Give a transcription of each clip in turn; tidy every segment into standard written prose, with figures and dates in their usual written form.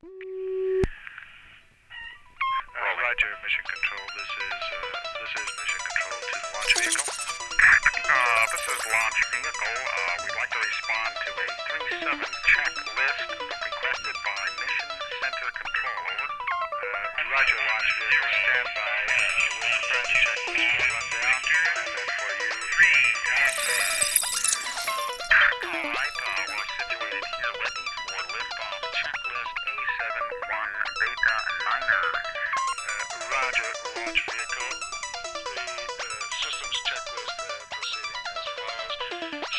Roger, Mission Control. This is Mission Control to the launch vehicle. This is launch vehicle. We'd like to respond to a 3-7 checklist requested by Mission Center Control. Over. Roger, launch vehicle. Stand by. We'll prepare the checklist for rundown. And then for you. All right, we're situated here ready for liftoff. Checklist A71 Beta Niner. Roger, launch vehicle. The systems checklist proceeding as follows.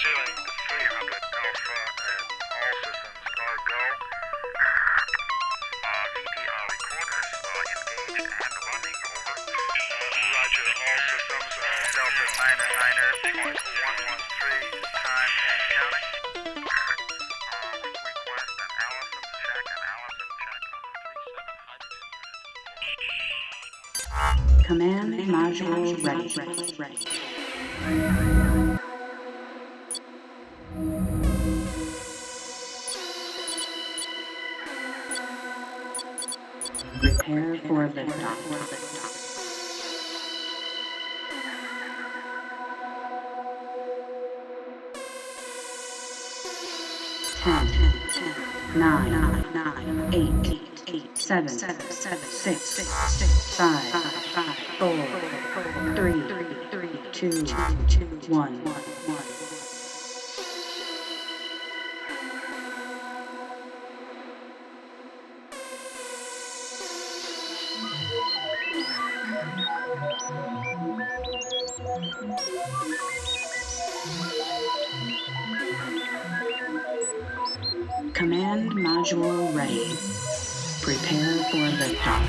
Ceiling 300 Alpha and all systems are go. VTR recorders engaged and running. Over. Roger, all systems. Delta 999.113 time and counting. We request an Allison check on the 37 hydrogen unit. Command module ready. Prepare for liftoff. 10, 9, 8, 7, 6, 5, 4, 3, 2, 1. Command module ready. Prepare for liftoff.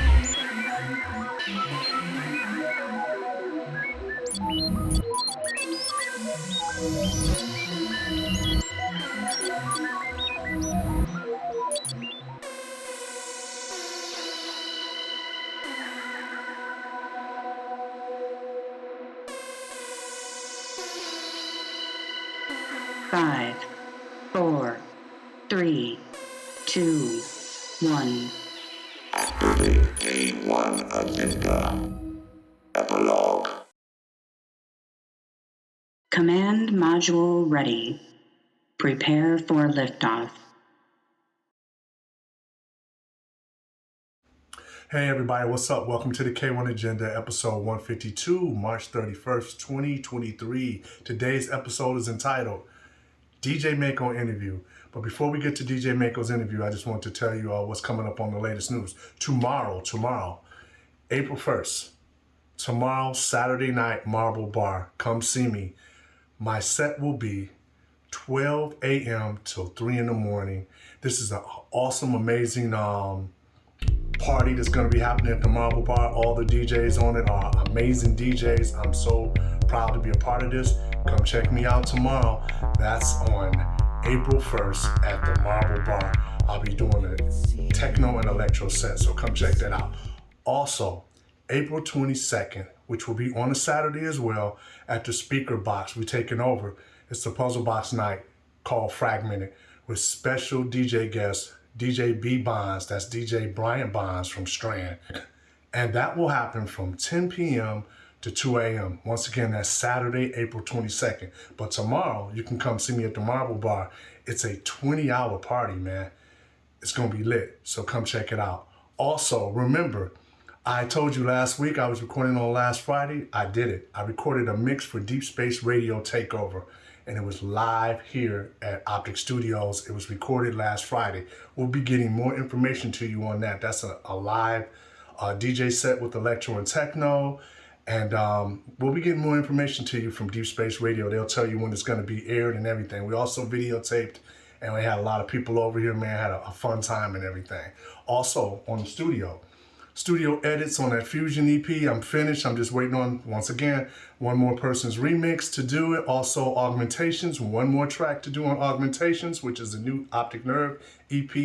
Five, 4, 3, 2, 1. Activate K1 agenda. Epilogue. Command module ready. Prepare for liftoff. Hey everybody, what's up? Welcome to the K1 Agenda, episode 152, March 31st, 2023. Today's episode is entitled DJ Maaco Interview. But before we get to DJ Maaco's interview, I just want to tell you what's coming up on the latest news. Tomorrow, April 1st, tomorrow, Saturday night, Marble Bar. Come see me. My set will be 12 a.m. till 3 in the morning. This is an awesome, amazing party that's going to be happening at the Marble Bar. All the DJs on it are amazing DJs. I'm so proud to be a part of this. Come check me out tomorrow. That's on April 1st at the Marble Bar. I'll be doing a Techno and Electro set, so come check that out. Also, April 22nd, which will be on a Saturday as well, at the Spkrbox, we're taking over. It's the Puzzlebox Night called Fragmented with special DJ guests, DJ B Bonds, that's DJ Brian Bonds from Strand. And that will happen from 10 p.m. to 2 a.m. Once again, that's Saturday, April 22nd. But tomorrow, you can come see me at the Marble Bar. It's a 20-hour party, man. It's going to be lit, so come check it out. Also, remember, I told you last week I was recording on last Friday. I did it. I recorded a mix for Deep Space Radio Takeover, and it was live here at Optic Studios. It was recorded last Friday. We'll be getting more information to you on that. That's a live DJ set with Electro and Techno. And we'll be getting more information to you from Deep Space Radio. They'll tell you when it's going to be aired and everything. We also videotaped, and we had a lot of people over here, man. Had a fun time and everything. Also, on the studio edits on that Fuzion EP. I'm finished. I'm just waiting on, once again, one more person's remix to do it. Also, Augmentations, one more track to do on Augmentations, which is a new Optic Nerve EP.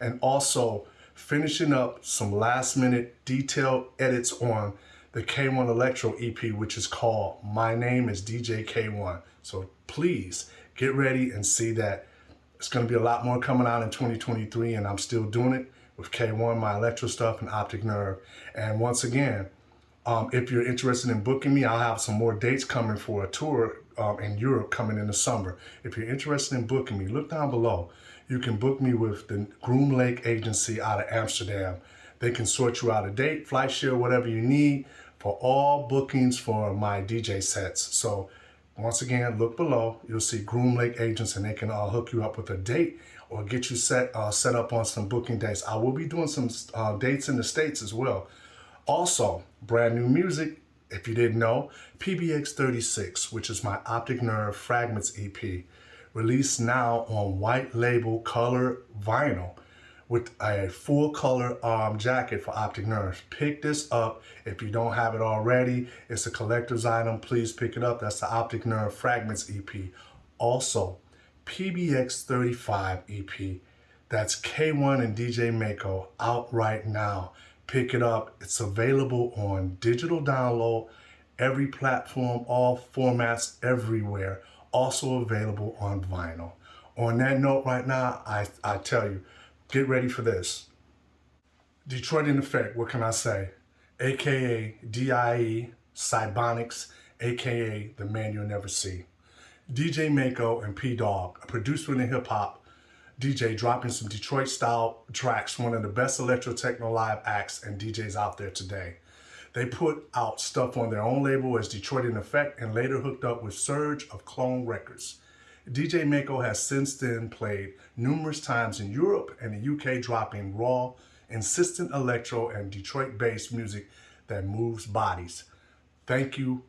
And also, finishing up some last-minute detailed edits on the K1 Electro EP, which is called My Name is DJ K1. So please get ready and see that. It's going to be a lot more coming out in 2023, and I'm still doing it. with K1, my electro stuff, and Optic Nerve. And once again, if you're interested in booking me, I'll have some more dates coming for a tour in Europe coming in the summer. If you're interested in booking me, look down below. You can book me with the Groom Lake Agency out of Amsterdam. They can sort you out a date, flight share, whatever you need for all bookings for my DJ sets. So once again, look below. You'll see Groom Lake Agents, and they can hook you up with a date or get you set up on some booking dates. I will be doing some dates in the States as well. Also, brand new music, if you didn't know, PBX-36, which is my Optic Nerve Fragments EP, released now on white label color vinyl with a full color jacket for Optic Nerves. Pick this up if you don't have it already. It's a collector's item. Please pick it up. That's the Optic Nerve Fragments EP. Also, PBX-35 EP. That's K1 and DJ Maaco out right now. Pick it up. It's available on digital download, every platform, all formats, everywhere. Also available on vinyl. On that note right now, I tell you, get ready for this. Detroit in Effect, what can I say? AKA DIE, Cybonics, AKA The Man You'll Never See. DJ Maaco and P-Dog, a producer in the hip-hop DJ, dropping some Detroit-style tracks, one of the best electro techno live acts and DJs out there today. They put out stuff on their own label as Detroit in Effect and later hooked up with Surge of Clone Records. DJ Maaco has since then played numerous times in Europe and the UK, dropping raw, insistent electro and Detroit-based music that moves bodies. Thank you,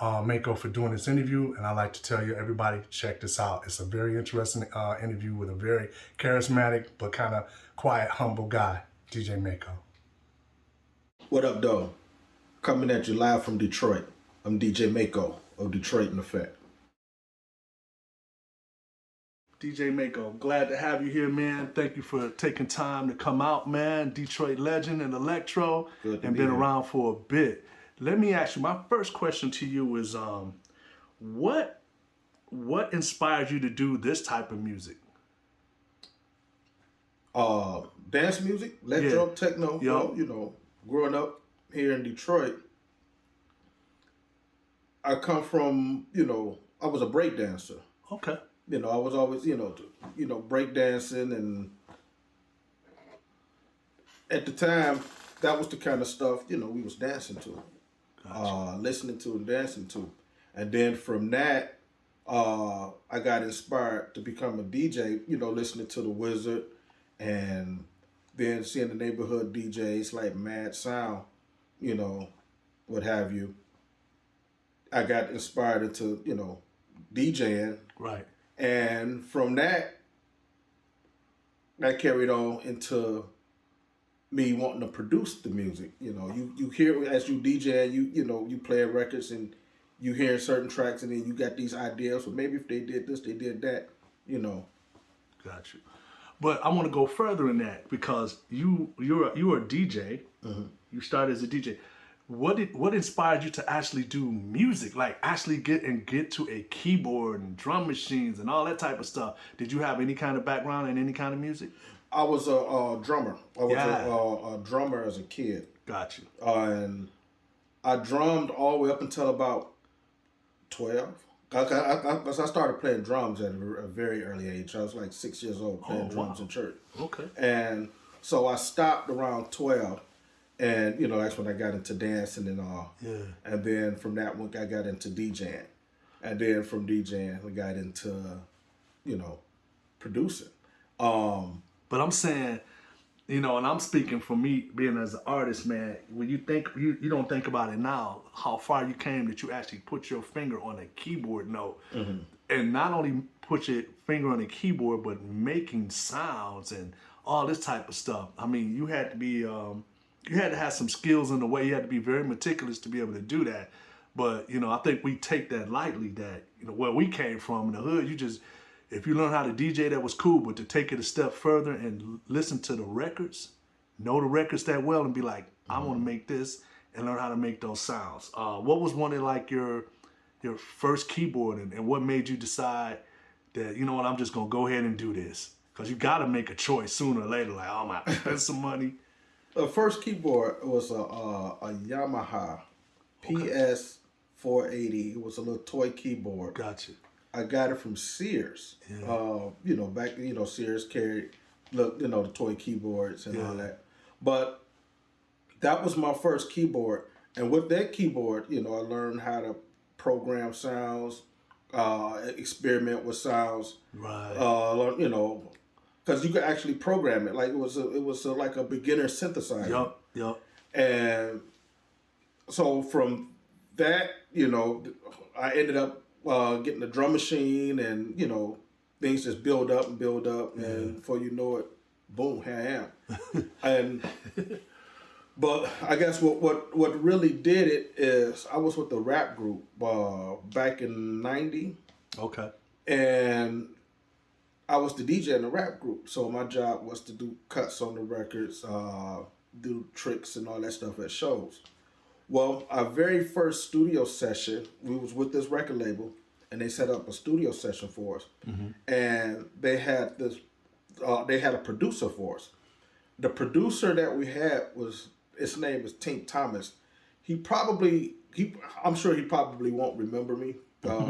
Maaco, for doing this interview, and I'd like to tell you, everybody, check this out. It's a very interesting interview with a very charismatic but kind of quiet, humble guy, DJ Maaco. What up, though? Coming at you live from Detroit. I'm DJ Maaco of Detroit in Effect. DJ Maaco, glad to have you here, man. Thank you for taking time to come out, man. Detroit legend and electro, and been around for a bit. Let me ask you, my first question to you is, what inspired you to do this type of music? Dance music, electro, Yeah. techno. Yo. Well, you know, growing up here in Detroit, I come from, I was a break dancer. Okay. I was always, break dancing, and at the time, that was the kind of stuff, we was dancing to, listening to and dancing to. And then from that, I got inspired to become a DJ, listening to The Wizard, and then seeing the neighborhood DJs like Mad Sound, what have you. I got inspired into, DJing. Right. And from that carried on into me wanting to produce the music. You hear as you DJ, you play records and you hear certain tracks, and then you got these ideas. Well, maybe if they did this, they did that. Got you. But I want to go further in that, because you're a DJ. Mm-hmm. You started as a DJ. What inspired you to actually do music? Like actually get to a keyboard and drum machines and all that type of stuff. Did you have any kind of background in any kind of music? I was a drummer. I was a drummer as a kid. Got you. And I drummed all the way up until about 12. I started playing drums at a very early age. I was like 6 years old playing drums in church. Okay. And so I stopped around 12. And, that's when I got into dancing and all. Yeah. And then from that one, I got into DJing. And then from DJing, we got into, producing. But I'm saying, and I'm speaking for me being as an artist, man, when you think, you don't think about it now, how far you came that you actually put your finger on a keyboard note. Mm-hmm. And not only put your finger on a keyboard, but making sounds and all this type of stuff. I mean, you had to be... you had to have some skills in the way. You had to be very meticulous to be able to do that. But, I think we take that lightly, that, where we came from in the hood, if you learn how to DJ, that was cool. But to take it a step further and listen to the records, know the records that well, and be like, I want to make this, and learn how to make those sounds. What was one of like your first keyboard, and what made you decide that, I'm just going to go ahead and do this? Because you got to make a choice sooner or later. Like, oh, I'm going to spend some money. The first keyboard was a Yamaha PS480. It was a little toy keyboard. Gotcha. I got it from Sears. Yeah. Back Sears carried the toy keyboards and all that. But that was my first keyboard. And with that keyboard, I learned how to program sounds, experiment with sounds. Right. Because you could actually program it. Like it was like a beginner synthesizer. Yup. And so from that, I ended up getting a drum machine, and things just build up, and before you know it, boom, here I am. But I guess what really did it is I was with the rap group back in '90. Okay. And I was the DJ in the rap group, so my job was to do cuts on the records, do tricks and all that stuff at shows. Well, our very first studio session, we was with this record label, and they set up a studio session for us, and they had a producer for us. The producer that we had his name is Tink Thomas. I'm sure he probably won't remember me.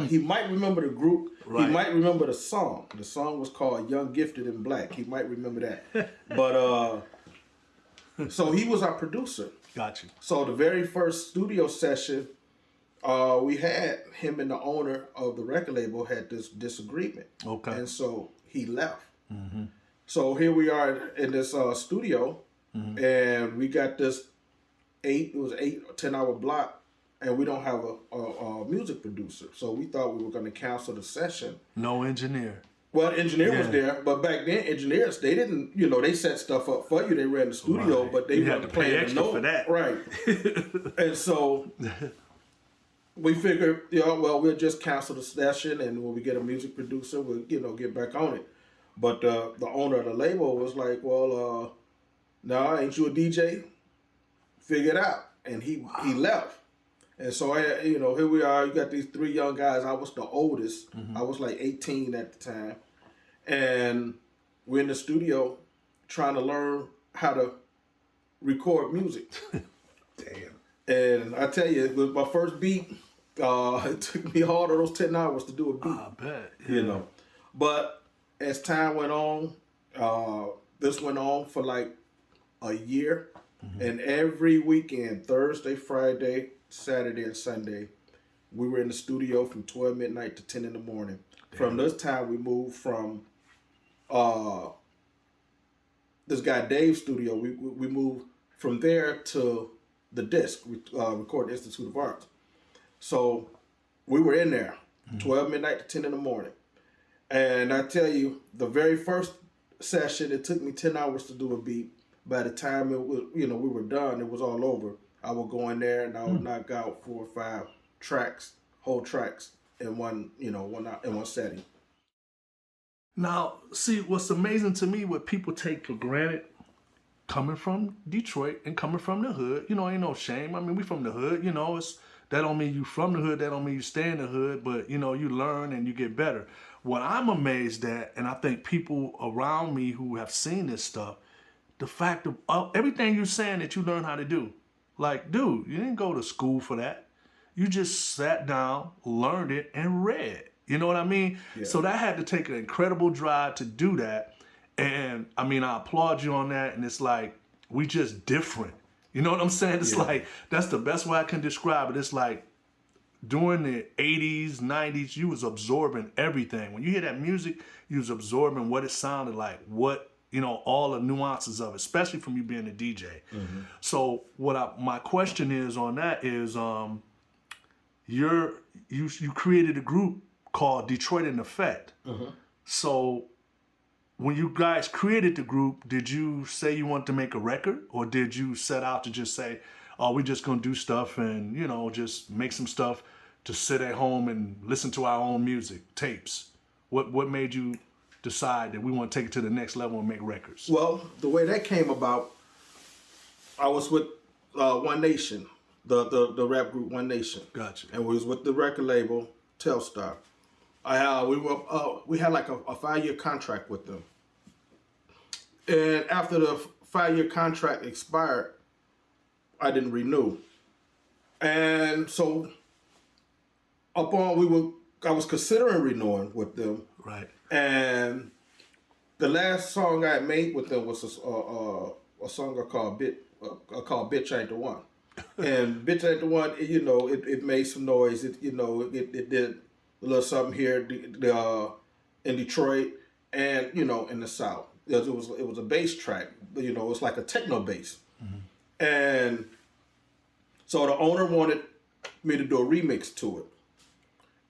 He might remember the group. Right. He might remember the song. The song was called Young, Gifted, and Black. He might remember that. But, so he was our producer. Got you. So the very first studio session, we had him and the owner of the record label had this disagreement. Okay. And so he left. Mm-hmm. So here we are in this studio, and we got this 10-hour block, and we don't have a music producer. So we thought we were going to cancel the session. No engineer. Well, the engineer was there, but back then engineers, they didn't, they set stuff up for you. They ran the studio, right. But they had to pay extra for that. Right. And so we figured, we'll just cancel the session, and when we get a music producer, we'll, get back on it. But the owner of the label was like, well, no, ain't you a DJ? Figure it out. And he left. And so, here we are. You got these three young guys. I was the oldest. I was like 18 at the time. And we're in the studio trying to learn how to record music. Damn. And I tell you, with my first beat, it took me all of those 10 hours to do a beat. I bet. Yeah. But as time went on, this went on for like a year. And every weekend, Thursday, Friday, Saturday, and Sunday, we were in the studio from 12 midnight to 10 in the morning. Damn. From this time, we moved from this guy Dave's studio. We moved from there to the disc, Recording Institute of Arts. So we were in there 12 midnight to 10 in the morning. And I tell you, the very first session, it took me 10 hours to do a beat. By the time it was, we were done, it was all over. I would go in there and I would knock out 4 or 5 whole tracks in one setting. Now, see, what's amazing to me, what people take for granted, coming from Detroit and coming from the hood, ain't no shame. I mean, we from the hood, that don't mean you from the hood, that don't mean you stay in the hood, but, you learn and you get better. What I'm amazed at, and I think people around me who have seen this stuff, the fact of everything you're saying that you learn how to do. Like, dude, you didn't go to school for that. You just sat down, learned it, and read. You know what I mean? Yeah. So that had to take an incredible drive to do that. And, I mean, I applaud you on that. And it's like, we just different. You know what I'm saying? It's like, that's the best way I can describe it. It's like, during the 80s, 90s, you was absorbing everything. When you hear that music, you was absorbing what it sounded like, all the nuances of it, especially from you being a DJ. Mm-hmm. So my question is on that is, you created a group called Detroit in Effect. Mm-hmm. So when you guys created the group, did you say you wanted to make a record, or did you set out to just say, oh, we're just gonna do stuff and just make some stuff to sit at home and listen to our own music, tapes? What made you decide that we want to take it to the next level and make records? Well, the way that came about, I was with One Nation, the rap group One Nation. Gotcha. And we was with the record label Telstar. We had like a 5-year contract with them, And after the 5-year contract expired, I didn't renew. And so I was considering renewing with them. Right. And the last song I made with them was a song called Bitch Ain't the One. And Bitch Ain't the One, it made some noise. It did a little something here in Detroit and, in the South. It was a bass track. It's like a techno bass. Mm-hmm. And so the owner wanted me to do a remix to it.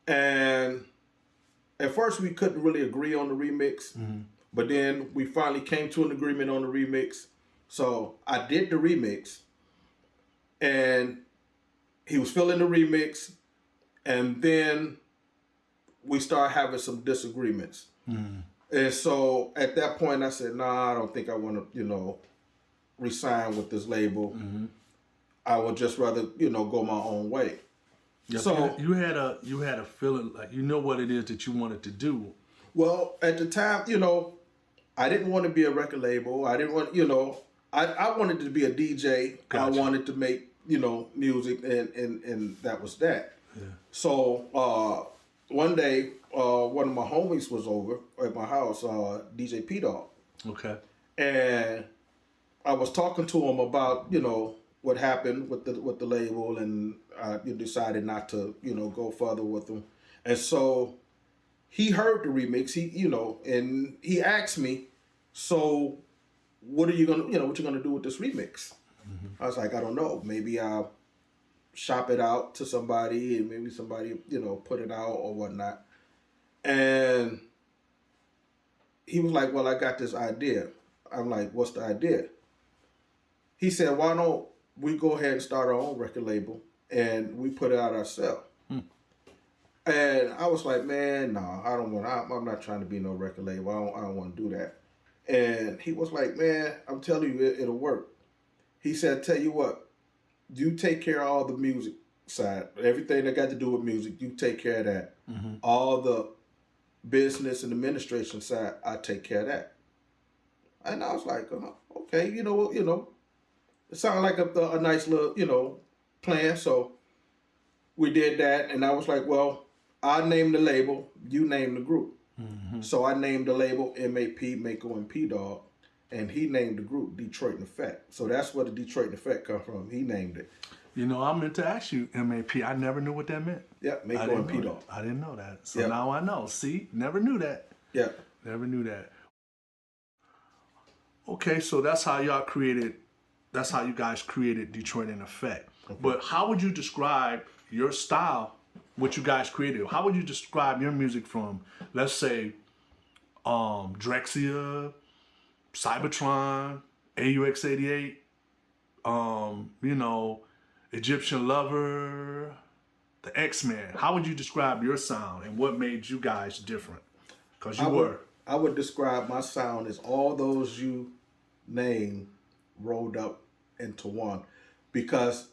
And at first we couldn't really agree on the remix, mm-hmm. but then we finally came to an agreement on the remix. So I did the remix, and he was feeling the remix, and then we started having some disagreements. Mm-hmm. And so at that point I said, nah, I don't think I want to, re-sign with this label. Mm-hmm. I would just rather, go my own way. Yeah, so you had a feeling like what it is that you wanted to do. Well, at the time, I didn't want to be a record label. I didn't want, I wanted to be a DJ. Gotcha. I wanted to make, music, and that was that. Yeah. So one day, one of my homies was over at my house, DJ P-Dog. Okay. And I was talking to him about, what happened with the label, and I decided not to, go further with them. And so he heard the remix, and he asked me, so what are you gonna, what you gonna do with this remix? Mm-hmm. I was like, I don't know. Maybe I'll shop it out to somebody, and maybe somebody, put it out or whatnot. And he was like, well, I got this idea. I'm like, what's the idea? He said, why don't we go ahead and start our own record label and we put it out ourselves? And I was like, man, no, I don't want. I'm not trying to be no record label. I don't want to do that. And he was like, man, I'm telling you, it'll work. He said, tell you what, you take care of all the music side, everything that got to do with music. You take care of that. Mm-hmm. All the business and administration side, I take care of that. And I was like, okay, it sounded like a nice little, plan. So we did that, and I was like, well, I named the label, you name the group. Mm-hmm. So I named the label MAP, Maaco and P-Dog, and he named the group Detroit in Effect. So that's where the Detroit in Effect come from. He named it. I meant to ask you MAP. I never knew what that meant. Yeah, Maaco and P-Dog. I didn't know that. So now I know. See, never knew that. Yeah. Never knew that. Okay, so that's how you guys created Detroit in Effect. Okay. But how would you describe your style, what you guys created? How would you describe your music from, let's say, Drexia, Cybertron, AUX88, Egyptian Lover, the X-Men? How would you describe your sound and what made you guys different? Because I would describe my sound as all those you named rolled up into one, because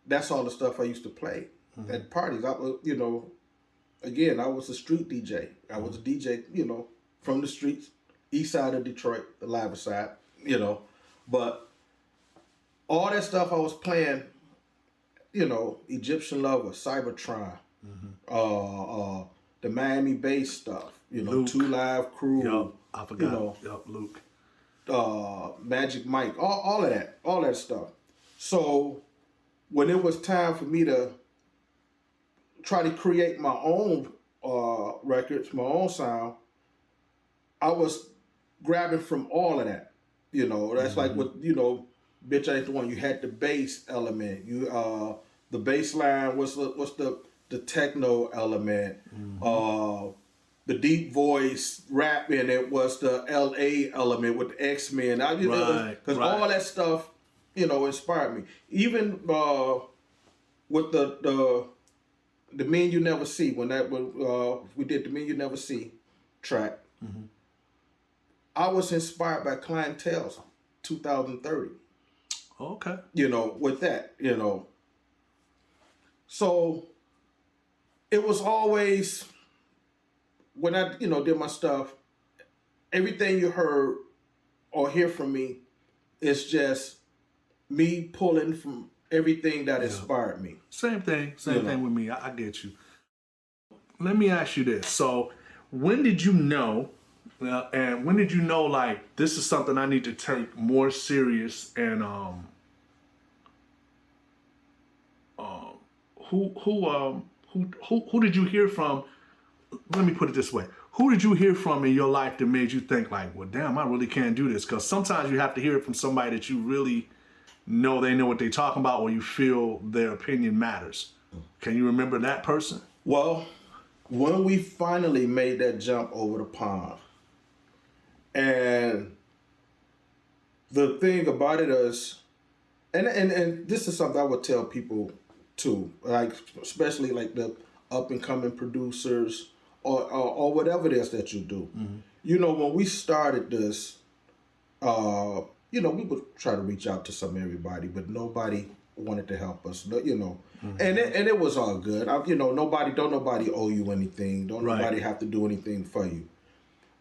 that's all the stuff I used to play at parties. I was, again, I was a street DJ. I was a DJ, from the streets, east side of Detroit, the live side, but all that stuff I was playing, Egyptian Lover, Cybertron, the Miami bass stuff, Luke. 2 Live Crew, yep, I forgot. Luke. Magic Mike, all of that stuff. So when it was time for me to try to create my own records, my own sound, I was grabbing from all of that. That's like what, Bitch Ain't the One. You had the bass element. The bass line was the techno element. The deep voice rap in it was the LA element with the X-Men. Because all that stuff, inspired me. Even with the Men You Never See, when we did the Men You Never See track, I was inspired by Clientele's 2030. Okay. With that, So it was always, when I, did my stuff, everything you heard or hear from me, it's just me pulling from everything that inspired me. Same thing with me. I get you. Let me ask you this. So when did you know, and when did you know, like, this is something I need to take more serious, and who did you hear from? Let me put it this way. Who did you hear from in your life that made you think like, well, damn, I really can't do this? Because sometimes you have to hear it from somebody that you really know they know what they're talking about, or you feel their opinion matters. Can you remember that person? Well, when we finally made that jump over the pond, and the thing about it is, and this is something I would tell people too, like especially like the up and coming producers or whatever it is that you do. Mm-hmm. You know, when we started this, you know, we would try to reach out to everybody, but nobody wanted to help us. You know, mm-hmm. and it was all good. You know, don't nobody owe you anything. Don't nobody have to do anything for you.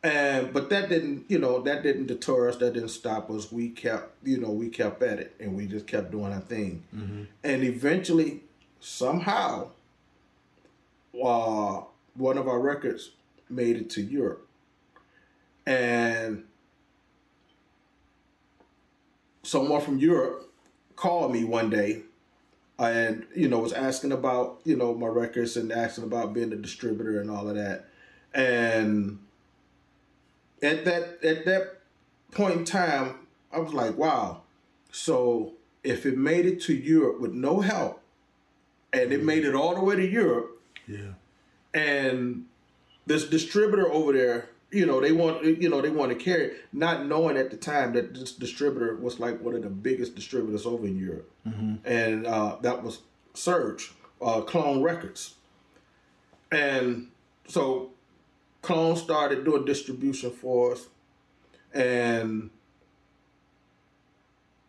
But that didn't deter us. That didn't stop us. We kept at it, and we just kept doing our thing. Mm-hmm. And eventually, somehow, one of our records made it to Europe, and someone from Europe called me one day, and was asking about my records and asking about being a distributor and all of that, and at that point in time, I was like, wow. So if it made it to Europe with no help, and it made it all the way to Europe, and this distributor over there, they want to carry it, not knowing at the time that this distributor was like one of the biggest distributors over in Europe, mm-hmm. and that was Surge, Clone Records, and so Clone started doing distribution for us, and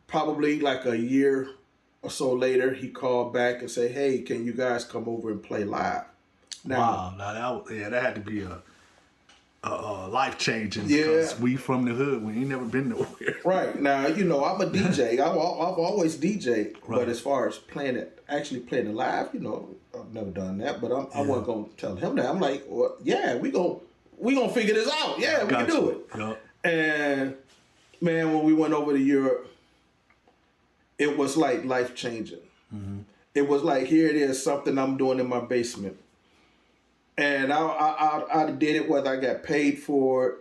probably like a year or so later, he called back and said, "Hey, can you guys come over and play live?" Now, that had to be a life changing. Because we from the hood, we ain't never been nowhere. Right now, I'm a DJ. I've always DJed, but as far as actually playing it live, I've never done that. But I wasn't gonna tell him that. I'm like, well, yeah, we gonna figure this out. Yeah, we can do it. Yep. And man, when we went over to Europe, it was like life changing. Mm-hmm. It was like, here it is, something I'm doing in my basement. And I did it whether I got paid for it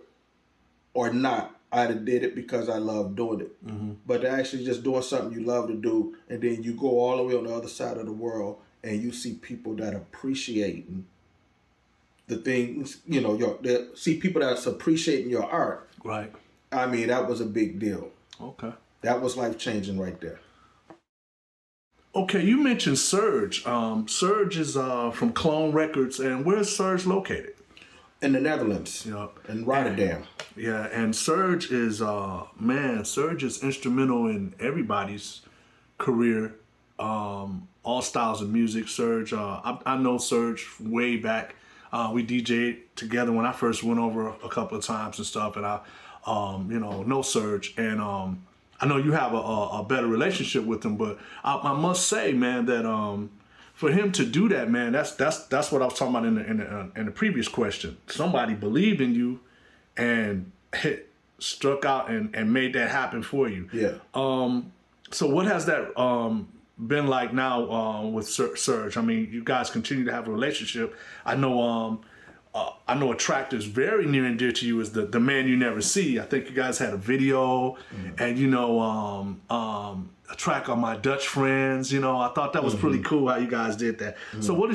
or not. I did it because I love doing it. Mm-hmm. But actually just doing something you love to do, and then you go all the way on the other side of the world and you see people that appreciating the things, see people that's appreciating your art. Right. I mean, that was a big deal. Okay. That was life-changing right there. Okay, you mentioned Surge. Surge is from Clone Records, and where's Surge located? In the Netherlands. Yep. In Rotterdam. And Surge is Surge is instrumental in everybody's career. All styles of music. Surge. I know Surge way back. We DJed together when I first went over a couple of times and stuff, and I know Surge, and I know you have a better relationship with him, but I must say, man, that for him to do that, man, that's what I was talking about in the previous question. Somebody believed in you and struck out and made that happen for you. Yeah. So what has that been like now with Surge? I mean, you guys continue to have a relationship. I know a track that's very near and dear to you is the Man You Never See. I think you guys had a video, and a track on My Dutch Friends. I thought that was pretty cool how you guys did that. So what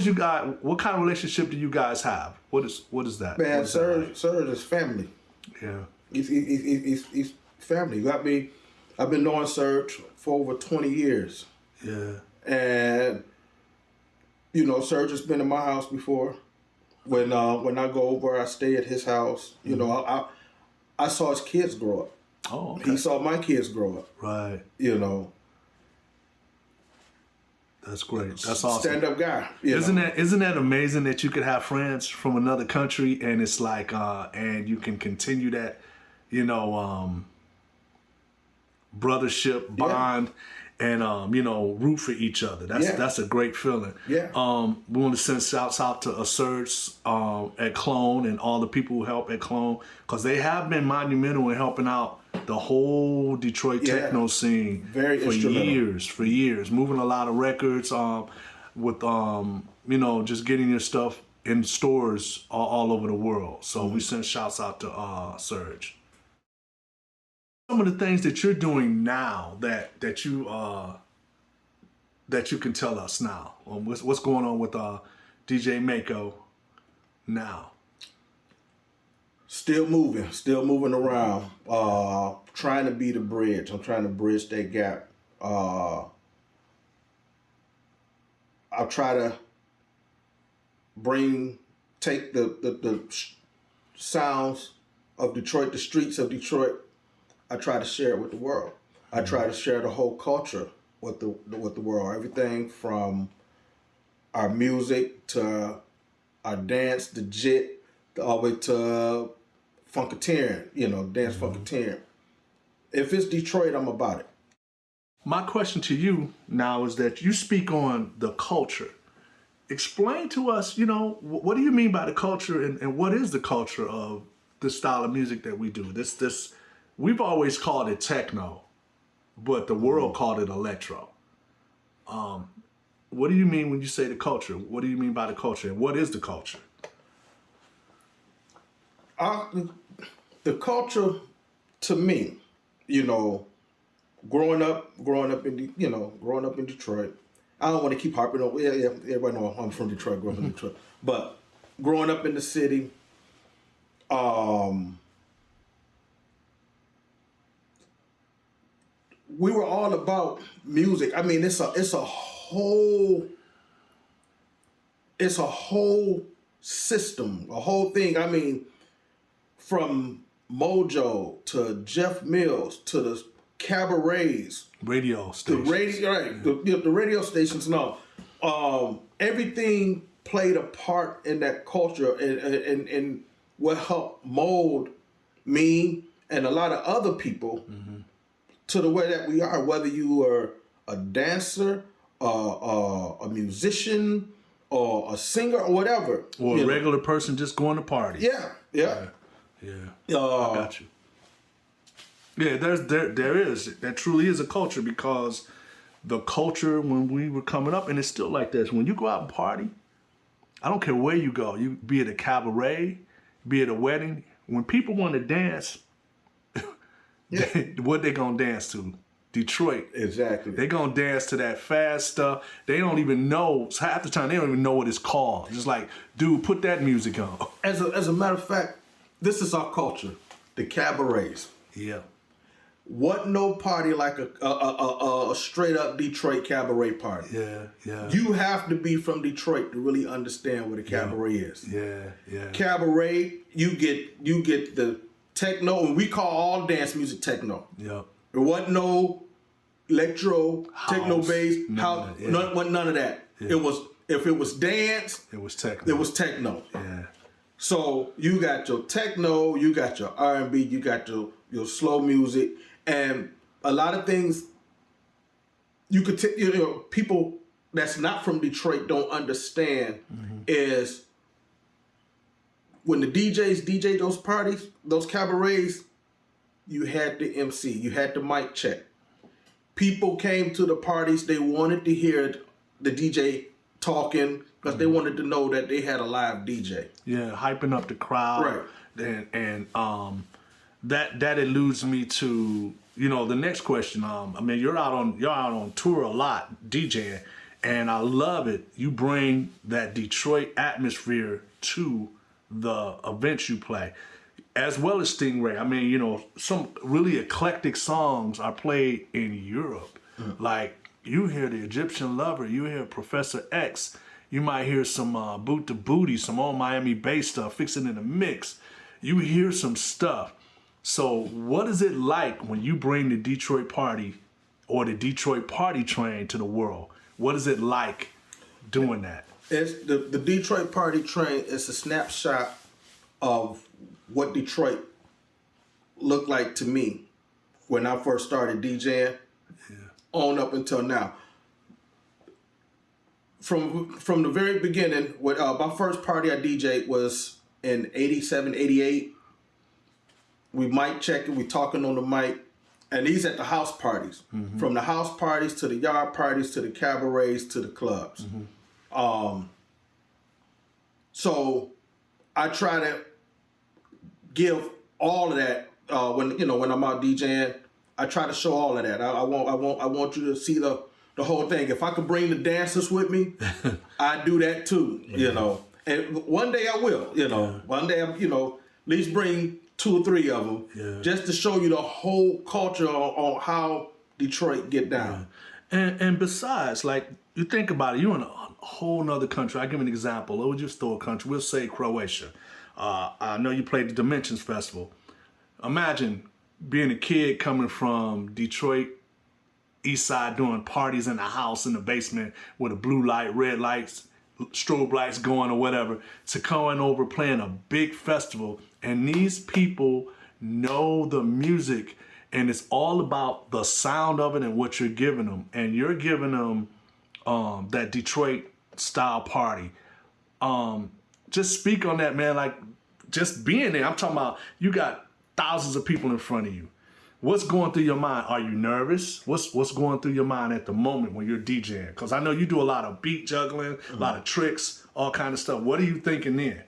kind of relationship do you guys have? What is that? Man, Surge is family. Yeah, he's family. I've been knowing Surge for over 20 years. Yeah, and Surge has been in my house before. When I go over, I stay at his house. I saw his kids grow up. Oh, okay. He saw my kids grow up. Right. That's great. That's awesome. Stand-up guy. Isn't that amazing that you could have friends from another country and it's like and you can continue that, brothership bond. And root for each other. That's a great feeling. Yeah. We want to send shouts out to Serge at Clone and all the people who help at Clone, because they have been monumental in helping out the whole Detroit techno scene for years, moving a lot of records with just getting your stuff in stores all over the world. So we send shouts out to Serge. Some of the things that you're doing now that you can tell us now. What's going on with DJ Maaco now? Still moving around. Trying to be the bridge. I'm trying to bridge that gap. I'll try to take the sounds of Detroit, the streets of Detroit. I try to share it with the world. I try to share the whole culture with the world. Everything from our music to our dance, the jit, all the way to Funketeering, dance Funketeering. If it's Detroit, I'm about it. My question to you now is that you speak on the culture. Explain to us, what do you mean by the culture, and what is the culture of the style of music that we do? This we've always called it techno, but the world called it electro. What do you mean when you say the culture? What do you mean by the culture, and what is the culture? The culture, to me, growing up in Detroit. I don't want to keep harping on. Yeah, everybody know I'm from Detroit. Grew up in Detroit, but growing up in the city, we were all about music. I mean, it's a whole system, a whole thing. I mean, from Mojo to Jeff Mills to the cabarets, radio stations, the radio stations, and all. Everything played a part in that culture, and what helped mold me and a lot of other people to the way that we are. Whether you are a dancer, a musician, or a singer, or whatever, or a regular person just going to party. Yeah. I got you. Yeah, there truly is a culture, because the culture when we were coming up, and it's still like this. When you go out and party, I don't care where you go. You be at a cabaret, be at a wedding. When people want to dance, what they gonna dance to? Detroit. Exactly. They gonna dance to that fast stuff. They don't even know. Half the time they don't even know what it's called. Just like, dude, put that music on. As a matter of fact, this is our culture. The cabarets. Yeah. What no party like a straight up Detroit cabaret party. Yeah. You have to be from Detroit to really understand what a cabaret is. Yeah. Cabaret, you get the techno, and we call all dance music techno. Yeah. There wasn't no electro, house, techno bass, house, none of that. Yeah. It was, if it was dance, it was techno. It was techno. Yeah. So you got your techno, you got your R&B, you got your slow music, and a lot of things you could people that's not from Detroit don't understand is when the DJs DJ those parties, those cabarets, you had the MC, you had the mic check. People came to the parties, they wanted to hear the DJ talking because they wanted to know that they had a live DJ. Yeah, hyping up the crowd. Right. And that alludes me to, the next question. I mean, you're out on tour a lot, DJing, and I love it. You bring that Detroit atmosphere to the events you play, as well as Stingray. I mean, some really eclectic songs are played in Europe. Like, you hear the Egyptian Lover, you hear Professor X, you might hear some Boot to Booty, some old Miami bass stuff, Fixin' in the Mix. You hear some stuff. So what is it like when you bring the Detroit party or the Detroit party train to the world? What is it like doing that? It's the Detroit party train is a snapshot of what Detroit looked like to me when I first started DJing on up until now. From the very beginning, my first party I DJ'd was in 87, 88. We mic checking, we talking on the mic, and these at the house parties. From the house parties to the yard parties to the cabarets to the clubs. So I try to give all of that when I'm out DJing. I try to show all of that. I want you to see the whole thing. If I could bring the dancers with me, I do that too. You know, and one day I will. You know, one day at least bring 2 or 3 of them, just to show you the whole culture on how Detroit get down. And besides, like, you think about it, you're in a whole nother country. I'll give you an example. What would you throw a country? We'll say Croatia. I know you played the Dimensions Festival. Imagine being a kid coming from Detroit, East Side, doing parties in the house in the basement with a blue light, red lights, strobe lights going or whatever, to coming over playing a big festival. And these people know the music, and it's all about the sound of it and what you're giving them. And you're giving them that Detroit style party. Just speak on that, man. Like, just being there. I'm talking about you got thousands of people in front of you. What's going through your mind? Are you nervous? What's going through your mind at the moment when you're DJing? Because I know you do a lot of beat juggling, a lot of tricks, all kind of stuff. What are you thinking then?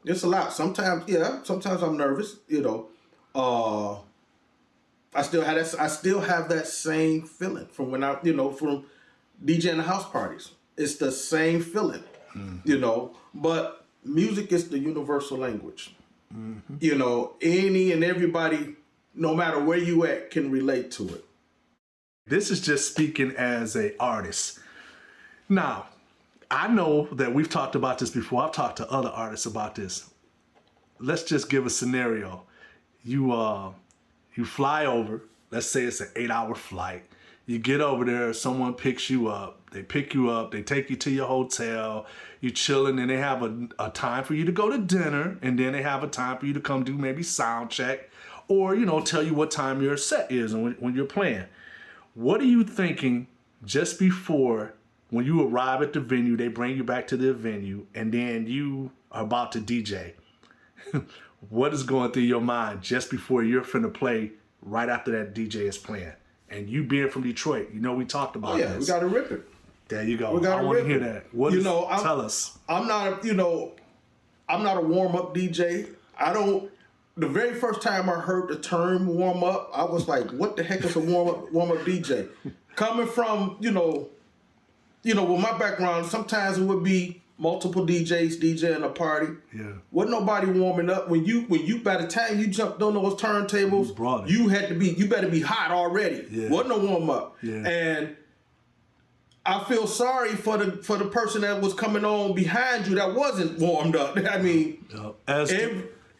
It's a lot. Sometimes I'm nervous. I still have that same feeling from when from DJing the house parties. It's the same feeling, But music is the universal language. Any and everybody, no matter where you at, can relate to it. This is just speaking as an artist. Now, I know that we've talked about this before. I've talked to other artists about this. Let's just give a scenario. You fly over. Let's say it's an 8-hour flight. You get over there, someone picks you up. They pick you up. They take you to your hotel. You're chilling, and they have a time for you to go to dinner, and then they have a time for you to come do maybe sound check, or tell you what time your set is and when you're playing. What are you thinking just before? When you arrive at the venue, they bring you back to the venue, and then you are about to DJ. What is going through your mind just before you're finna play right after that DJ is playing? And you being from Detroit, we talked about this. We got to rip it. There you go. We got I to want to rip hear it. that. Tell us. I'm not a warm-up DJ. The very first time I heard the term warm-up, I was like, what the heck is a warm-up DJ? Coming from, with my background, sometimes it would be multiple DJs DJing a party. Yeah. Wasn't nobody warming up. When you by the time you jumped on those turntables, you better be hot already. Yeah. Wasn't no warm up. Yeah. And I feel sorry for the person that was coming on behind you that wasn't warmed up. I mean,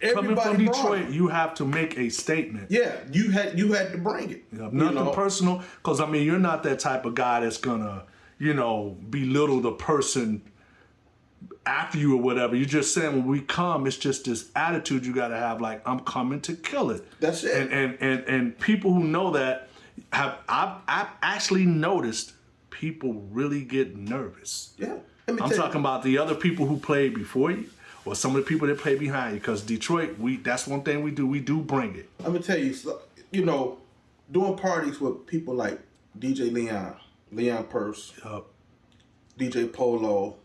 coming from Detroit, you have to make a statement. Yeah, you had to bring it. Nothing personal, because you're not that type of guy that's gonna belittle the person after you or whatever. You're just saying when we come, it's just this attitude you got to have, like, I'm coming to kill it. That's it. And people who know that I've actually noticed people really get nervous. Yeah. I'm talking about the other people who played before you, or some of the people that play behind you. Because Detroit, that's one thing we do. We do bring it. I'm gonna tell you, doing parties with people like DJ Leon Purse, DJ Polo.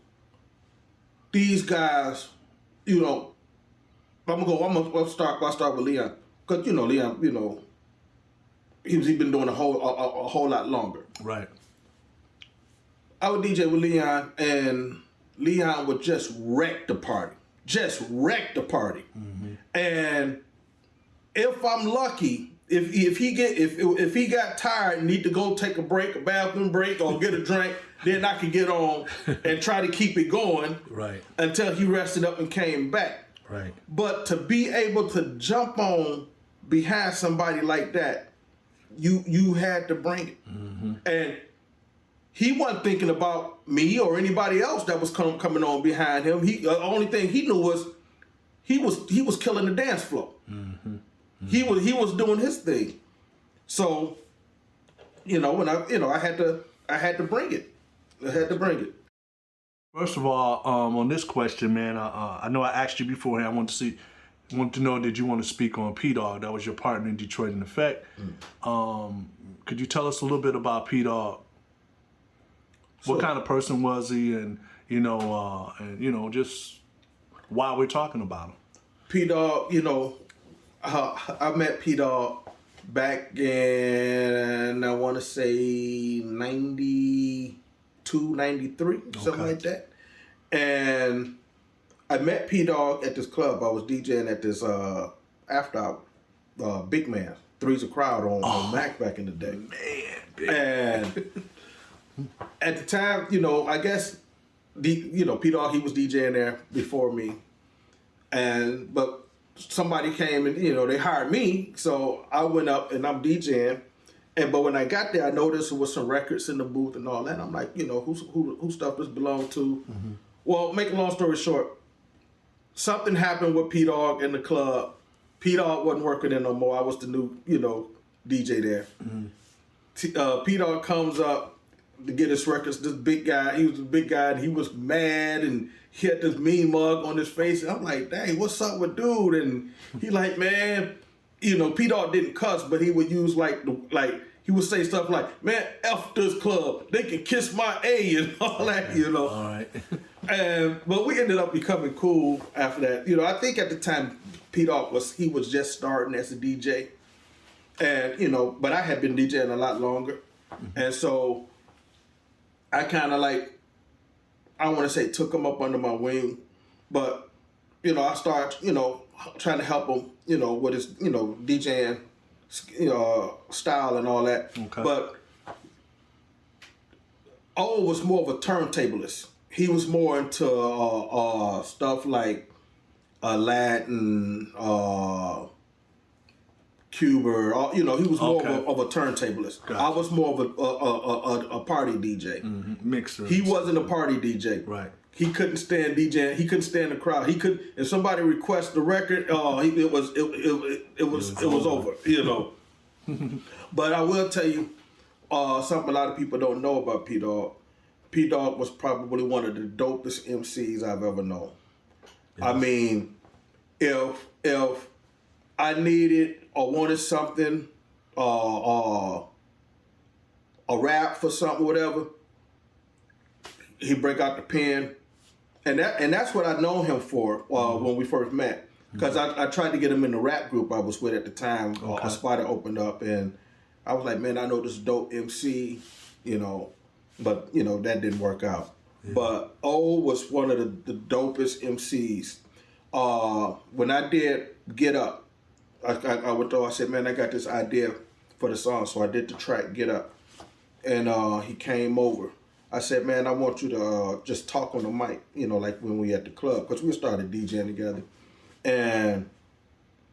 These guys, I'll start with Leon, because Leon, he's been doing a whole lot longer. Right. I would DJ with Leon, and Leon would just wreck the party. Mm-hmm. And if I'm lucky, if he got tired and need to go take a bathroom break, or get a drink, then I could get on and try to keep it going, right, until he rested up and came back. Right. But to be able to jump on behind somebody like that, you had to bring it. Mm-hmm. And he wasn't thinking about me or anybody else that was coming on behind him. The only thing he knew was he was killing the dance floor. Mm-hmm. He was doing his thing. So, when I had to bring it. I had to bring it. First of all, on this question, man, I know I asked you beforehand. I wanted to know, did you want to speak on P-Dog? That was your partner in Detroit in Effect. Could you tell us a little bit about P-Dog? What kind of person was he, and just why we're talking about him? P-Dog, I met P-Dog back in, I want to say 92, 93, something like that. And I met P-Dog at this club. I was DJing at this after hour, Big Man, Three's a Crowd on Mac back in the day. And at the time, I guess, P-Dog, he was DJing there before me. But somebody came and, they hired me. So I went up and I'm DJing. But when I got there, I noticed there was some records in the booth and all that. I'm like, who stuff this belong to? Mm-hmm. Well, make a long story short, something happened with P-Dog in the club. P-Dog wasn't working there no more. I was the new, DJ there. Mm-hmm. P-Dog comes up to get his records. This big guy, he was a big guy, and he was mad, and he had this mean mug on his face. And I'm like, dang, what's up with dude? And he like, man, P-Dog didn't cuss, but he would use he would say stuff like, man, F this club, they can kiss my A and all that, All right. But we ended up becoming cool after that. I think at the time P-Dog was just starting as a DJ. And, but I had been DJing a lot longer. Mm-hmm. And so I kind of I want to say took him up under my wing. But, I started, trying to help him, with his, DJing, style and all that. Okay. But O was more of a turntablist. He was more into stuff like Latin, Cuba. He was more of a turntablist. Gotcha. I was more of a party DJ. Mm-hmm. Mixer. He wasn't a party DJ. Right. He couldn't stand DJing. He couldn't stand the crowd. If somebody requests the record, it was over. But I will tell you something a lot of people don't know about P-Dog. P-Dog was probably one of the dopest MCs I've ever known. Yes. I mean, if I needed or wanted something, a rap for something, whatever, he'd break out the pen. And that's what I know him for when we first met. Because I tried to get him in the rap group I was with at the time. A spot had opened up, and I was like, man, I know this dope MC, but, that didn't work out. Yeah. But O was one of the dopest MCs. When I did Get Up, I went to, I said, man, I got this idea for the song. So I did the track Get Up. And he came over. I said, man, I want you to just talk on the mic, like when we at the club, because we started DJing together. And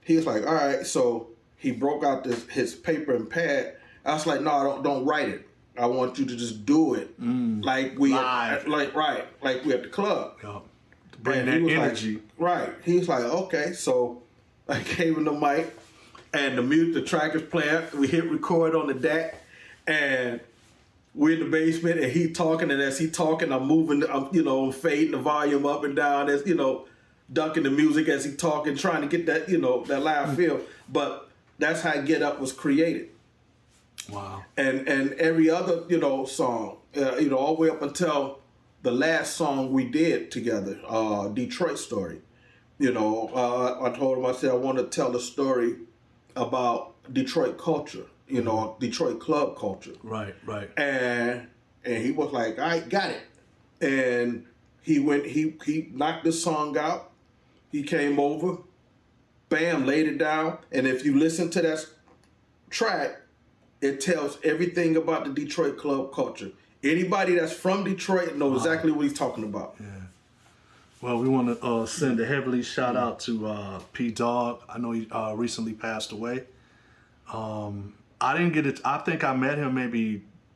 he was like, all right. So he broke out his paper and pad. I was like, no, don't write it. I want you to just do it like we at, like we at the club. To bring that energy. Right. He was like, okay. So I gave him the mic, and the track is playing. We hit record on the DAC, and we're in the basement, and he talking, and as he talking, I'm moving, I'm fading the volume up and down, as ducking the music as he talking, trying to get that, that live feel. But that's how Get Up was created. Wow. And every other, song, all the way up until the last song we did together, Detroit Story. I told him, I said, I want to tell a story about Detroit culture, Detroit club culture. Right. And he was like, all right, got it. And he knocked this song out. He came over, bam, laid it down. And if you listen to that track, it tells everything about the Detroit club culture. Anybody that's from Detroit knows exactly what he's talking about. Yeah. Well, we want to send a heavily shout out to P-Dog. I know he recently passed away. I didn't get it. I think I met him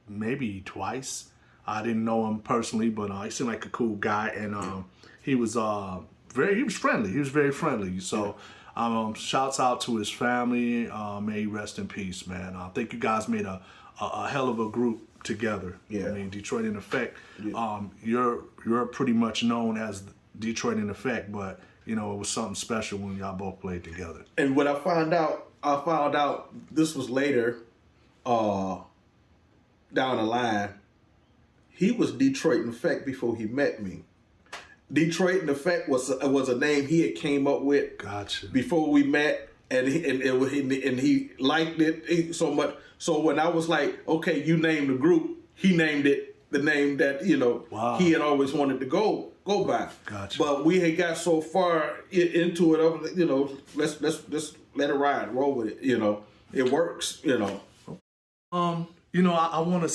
maybe twice. I didn't know him personally, but he seemed like a cool guy, and he was friendly. He was very friendly. So Shouts out to his family. May he rest in peace, man. I think you guys made a hell of a group together. Yeah. I mean, Detroit in Effect. Yeah. You're pretty much known as Detroit in Effect, but you know, it was something special when y'all both played together. And what I found out this was later, down the line. He was Detroit in Effect before he met me. Detroit in Effect was a name he had came up with. Gotcha. Before we met, and he liked it so much. So when I was like, okay, you name the group, he named it the name that he had always wanted to go by. Gotcha. But we had got so far into it, I was like, let's let it ride, roll with it. It works. I want to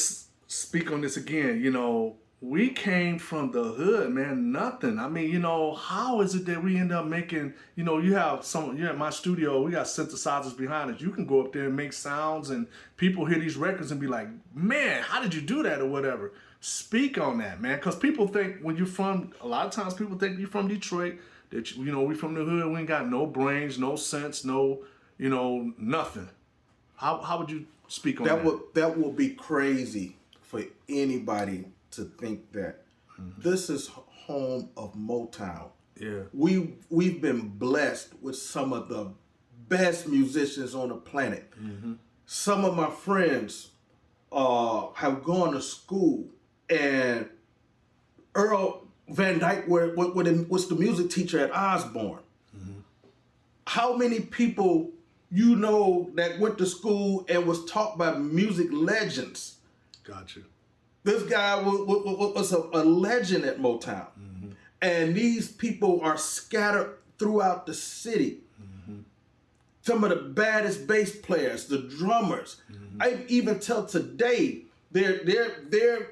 speak on this again. We came from the hood, man, nothing. I mean, how is it that we end up making, you're at my studio, we got synthesizers behind us. You can go up there and make sounds and people hear these records and be like, man, how did you do that or whatever? Speak on that, man. Because people think a lot of times people think you're from Detroit, that, we from the hood, we ain't got no brains, no sense, no, nothing. How would you speak on that? That would be crazy for anybody to think that. This is home of Motown. Yeah. We've been blessed with some of the best musicians on the planet. Some of my friends have gone to school, and Earl Van Dyke was the music teacher at Osborne. How many people that went to school and was taught by music legends? Gotcha. This guy was a legend at Motown. And these people are scattered throughout the city. Some of the baddest bass players, the drummers. I even tell today, their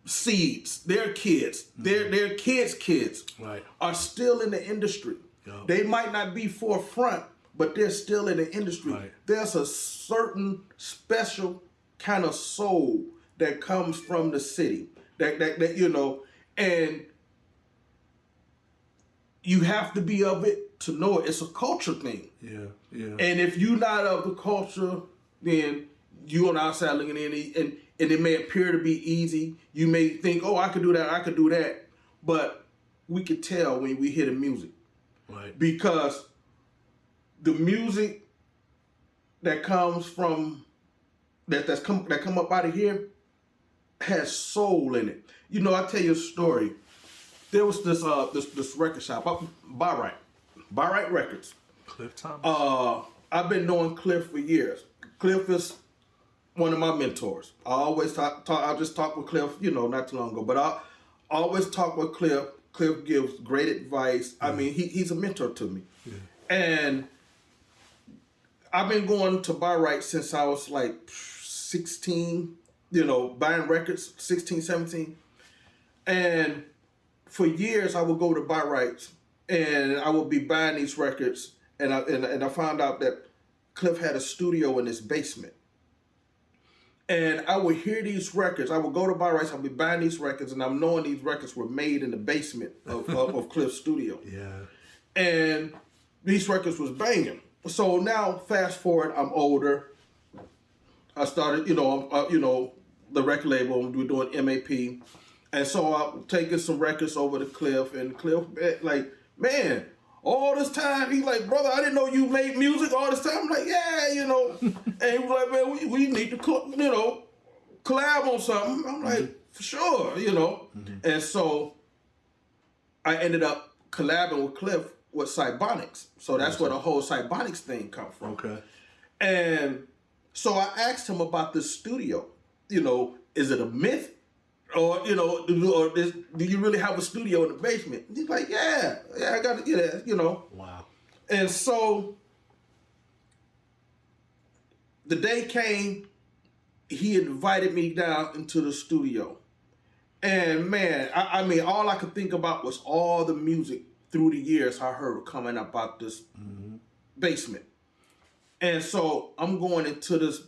seeds, their kids, their kids right, are still in the industry. Yo. They might not be forefront, but they're still in the industry. Right. There's a certain special kind of soul that comes from the city, that and you have to be of it to know it. It's a culture thing. Yeah, yeah. And if you're not of the culture, then you on the outside looking in, and it may appear to be easy. You may think, oh, I could do that. But we could tell when we hear the music. Right. Because the music that comes from, that come up out of here, has soul in it. I tell you a story. There was this record shop, By Right Records. Cliff Thomas. I've been knowing Cliff for years. Cliff is one of my mentors. I always I just talked with Cliff, not too long ago, but I always talk with Cliff. Cliff gives great advice. I mean, he's a mentor to me. Yeah. And I've been going to By Right since I was like 16, buying records, 16, 17. And for years I would go to By Rights and I would be buying these records, and I found out that Cliff had a studio in his basement. And I would hear these records. I would go to By Rights, I'd be buying these records, and I'm knowing these records were made in the basement of Cliff's studio. Yeah. And these records was banging. So now, fast forward, I'm older. I started, the record label, we were doing MAP. And so I'm taking some records over to Cliff, and Cliff, like, man, all this time, he's like, brother, I didn't know you made music all this time. I'm like, yeah, And he was like, man, we need to, collab on something. I'm like, for sure, And so I ended up collabing with Cliff with Cybonics. So that's where the whole Cybonics thing come from. Okay. And so I asked him about this studio. Is it a myth? Or, do you really have a studio in the basement? He's like, yeah, I got to get it, Wow. And so the day came, he invited me down into the studio. And man, I mean, all I could think about was all the music through the years I heard coming up out this basement. And so I'm going into this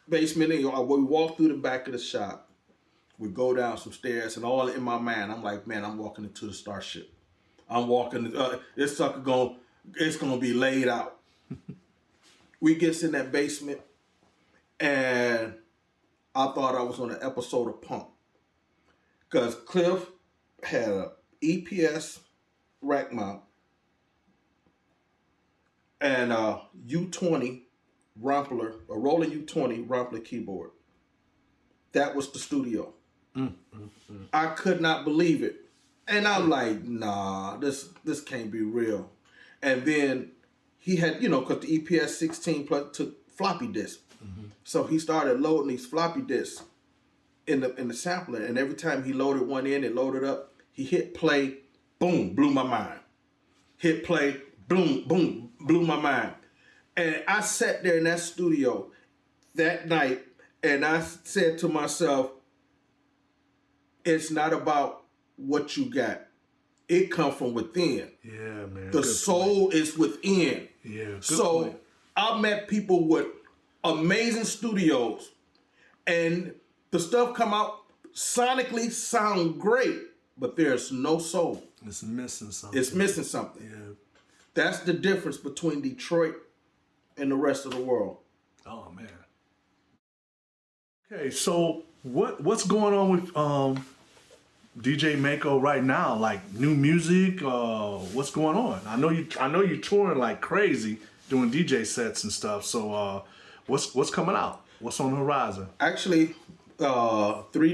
basement, and we walk through the back of the shop. We go down some stairs, and all in my mind, I'm like, man, I'm walking into the Starship. I'm walking, this sucker gonna it's gonna be laid out. We gets in that basement, and I thought I was on an episode of Punk, because Cliff had a EPS rack mount and a U20 Rumpler, a Roland U20 Rumpler keyboard. That was the studio. I could not believe it. And I'm like, nah, this can't be real. And then he had, because the EPS 16 plus took floppy disk. So he started loading these floppy disks in the sampler, and every time he loaded one in, it loaded up. He hit play, boom, blew my mind. Hit play, boom, boom, blew my mind. And I sat there in that studio that night, and I said to myself, it's not about what you got. It comes from within. Yeah, man. The soul is within. Yeah. So point. I met people with amazing studios, and the stuff come out sonically sound great, but there's no soul. It's missing something. It's missing something. Yeah. That's the difference between Detroit and the rest of the world. Oh man. Okay, so what's going on with DJ Maaco right now? Like new music? What's going on? I know you're touring like crazy, doing DJ sets and stuff. So what's coming out? What's on the horizon? Actually, 3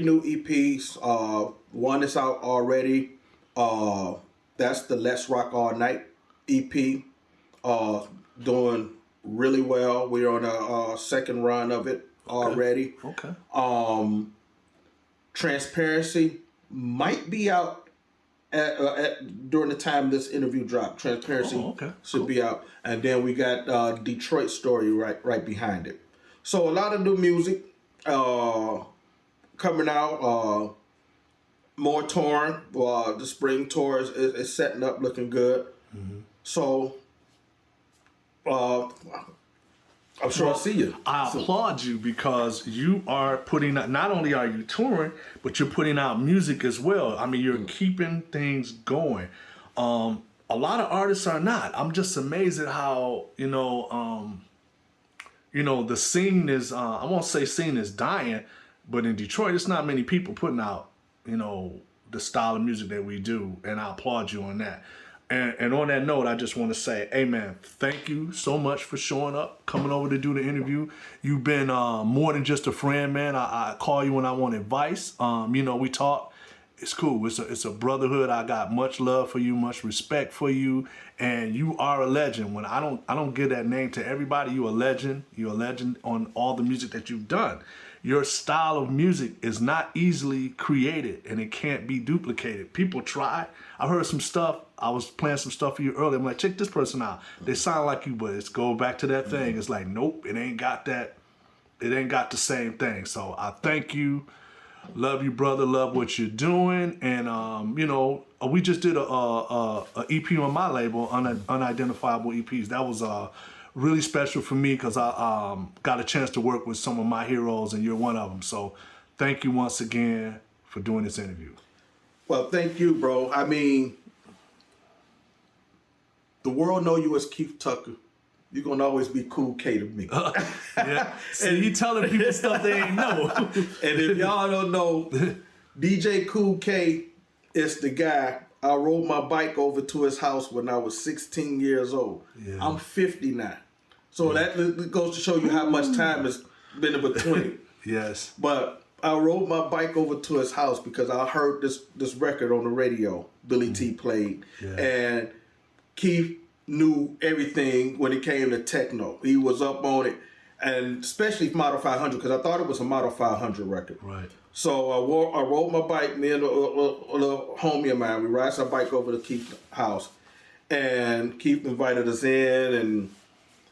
new EPs. One is out already. That's the Let's Rock All Night EP. Doing really well. We're on a second run of it already. Okay. Transparency might be out during the time this interview dropped. Transparency should be out, and then we got Detroit Story right behind it. So a lot of new music coming out. More touring. The spring tour is setting up, looking good. So I'm sure I'll see you. I applaud you because you are putting out, not only are you touring, but you're putting out music as well. I mean, you're keeping things going. A lot of artists are not. I'm just amazed at how, the scene is, I won't say scene is dying, but in Detroit, it's not many people putting out, the style of music that we do. And I applaud you on that. And on that note, I just want to say, hey man, thank you so much for showing up, coming over to do the interview. You've been more than just a friend, man. I call you when I want advice. We talk. It's cool. It's a brotherhood. I got much love for you, much respect for you, and you are a legend. When I don't give that name to everybody, you're a legend. You're a legend on all the music that you've done. Your style of music is not easily created, and it can't be duplicated. People try. I heard some stuff. I was playing some stuff for you earlier. I'm like, check this person out. They sound like you, but it's go back to that thing. It's like, nope, it ain't got that. It ain't got the same thing. So I thank you. Love you, brother. Love what you're doing. And, we just did a EP on my label, Unidentifiable EPs. That was really special for me because I got a chance to work with some of my heroes, and you're one of them. So thank you once again for doing this interview. Well, thank you, bro. I mean, the world know you as Keith Tucker. You're going to always be Cool K to me. Yeah. And you telling people stuff they ain't know. And if y'all don't know, DJ Cool K is the guy. I rode my bike over to his house when I was 16 years old. Yeah. I'm 50 now. So that goes to show you how much time has been in between. Yes. But I rode my bike over to his house because I heard this record on the radio Billy T played. Yeah. And Keith knew everything when it came to techno. He was up on it, and especially Model 500, because I thought it was a Model 500 record. Right. So I rode my bike, me and a little homie of mine, we ride our bike over to Keith's house, and Keith invited us in, and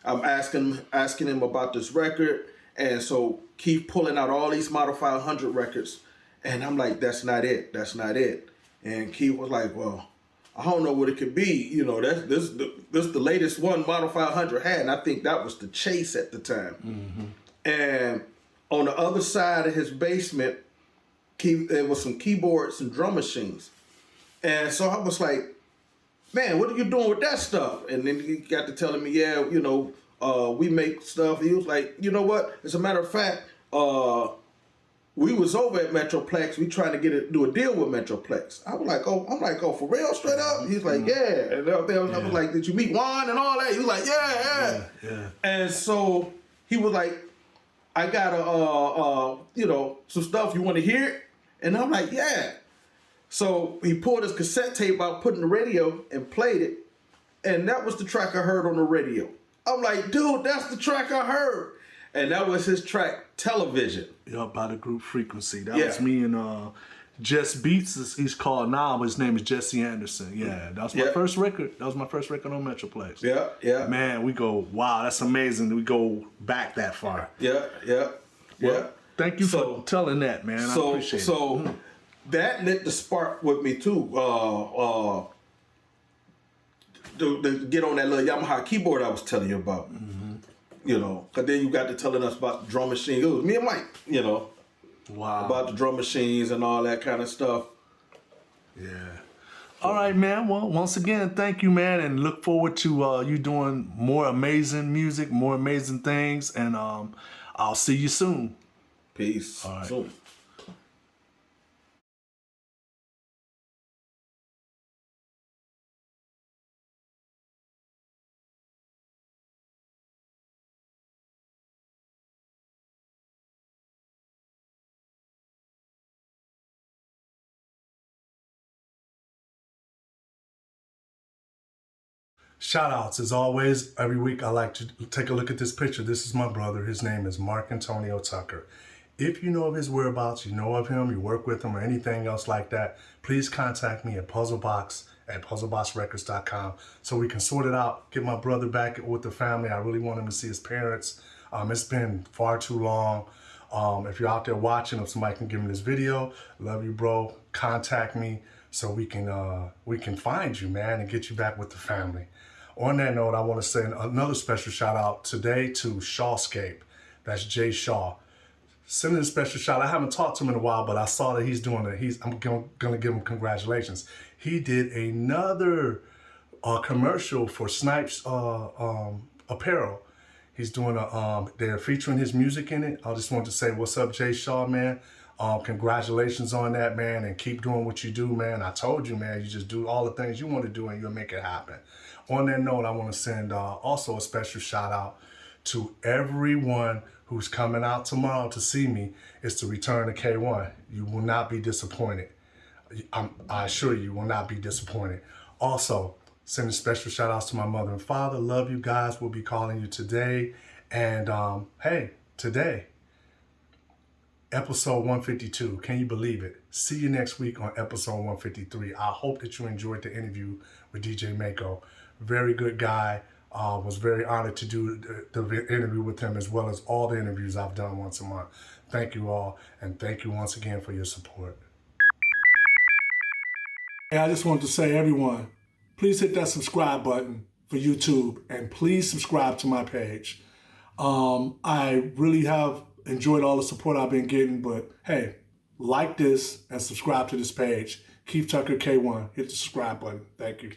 I'm asking him about this record, and so Keith pulling out all these Model 500 records, and I'm like, that's not it. And Keith was like, well, I don't know what it could be. This the latest one Model 500 had, and I think that was the Chase at the time. Mm-hmm. And on the other side of his basement, there was some keyboards and drum machines. And so I was like, man, what are you doing with that stuff? And then he got to telling me, yeah, we make stuff. He was like, you know what? As a matter of fact, we was over at Metroplex. We trying to do a deal with Metroplex. I'm like, oh, for real, straight up? He's like, yeah. And I was like, did you meet Juan and all that? He was like, yeah. And so he was like, I got some stuff. You want to hear it? And I'm like, yeah. So he pulled his cassette tape out, put in the radio, and played it. And that was the track I heard on the radio. I'm like, dude, that's the track I heard. And that was his track, Television. Yup, by the group Frequency. That was me and Jess Beats, as he's called now, but his name is Jesse Anderson. Yeah, that was my first record. That was my first record on Metroplex. Yeah. Man, we go, wow, that's amazing. We go back that far. Yeah. Well, thank you for telling that, man. I appreciate it. So that lit the spark with me too. To get on that little Yamaha keyboard I was telling you about. Because then you got to telling us about the drum machine. It was me and Mike, Wow. About the drum machines and all that kind of stuff. Yeah. All right, man. Well, once again, thank you, man, and look forward to you doing more amazing music, more amazing things, and I'll see you soon. Peace. All right. Soon. Shout outs, as always, every week I like to take a look at this picture. This is my brother. His name is Mark Antonio Tucker. If you know of his whereabouts, you know of him, you work with him, or anything else like that, please contact me at puzzlebox@puzzleboxrecords.com so we can sort it out, get my brother back with the family. I really want him to see his parents. It's been far too long. If you're out there watching, if somebody can give me this video, love you, bro. Contact me so we can find you, man, and get you back with the family. On that note, I want to say another special shout out today to Shawscape. That's Jay Shaw. Sending a special shout. I haven't talked to him in a while, but I saw that he's doing it. I'm gonna give him congratulations. He did another commercial for Snipes apparel. He's doing they're featuring his music in it. I just wanted to say, what's up, Jay Shaw, man? Congratulations on that, man, and keep doing what you do, man. I told you, man, you just do all the things you want to do and you'll make it happen. On that note, I want to send also a special shout out to everyone who's coming out tomorrow to see me. It's the return of K1. You will not be disappointed. I assure you will not be disappointed. Also, sending special shout outs to my mother and father. Love you guys. We'll be calling you today. And hey, today, episode 152. Can you believe it? See you next week on episode 153. I hope that you enjoyed the interview with DJ Maaco. Very good guy. Was very honored to do the interview with him, as well as all the interviews I've done once a month. Thank you all, and thank you once again for your support. And I just wanted to say, everyone, please hit that subscribe button for YouTube, and please subscribe to my page. I really have enjoyed all the support I've been getting, but hey, like this and subscribe to this page. Keith Tucker K1. Hit the subscribe button. Thank you.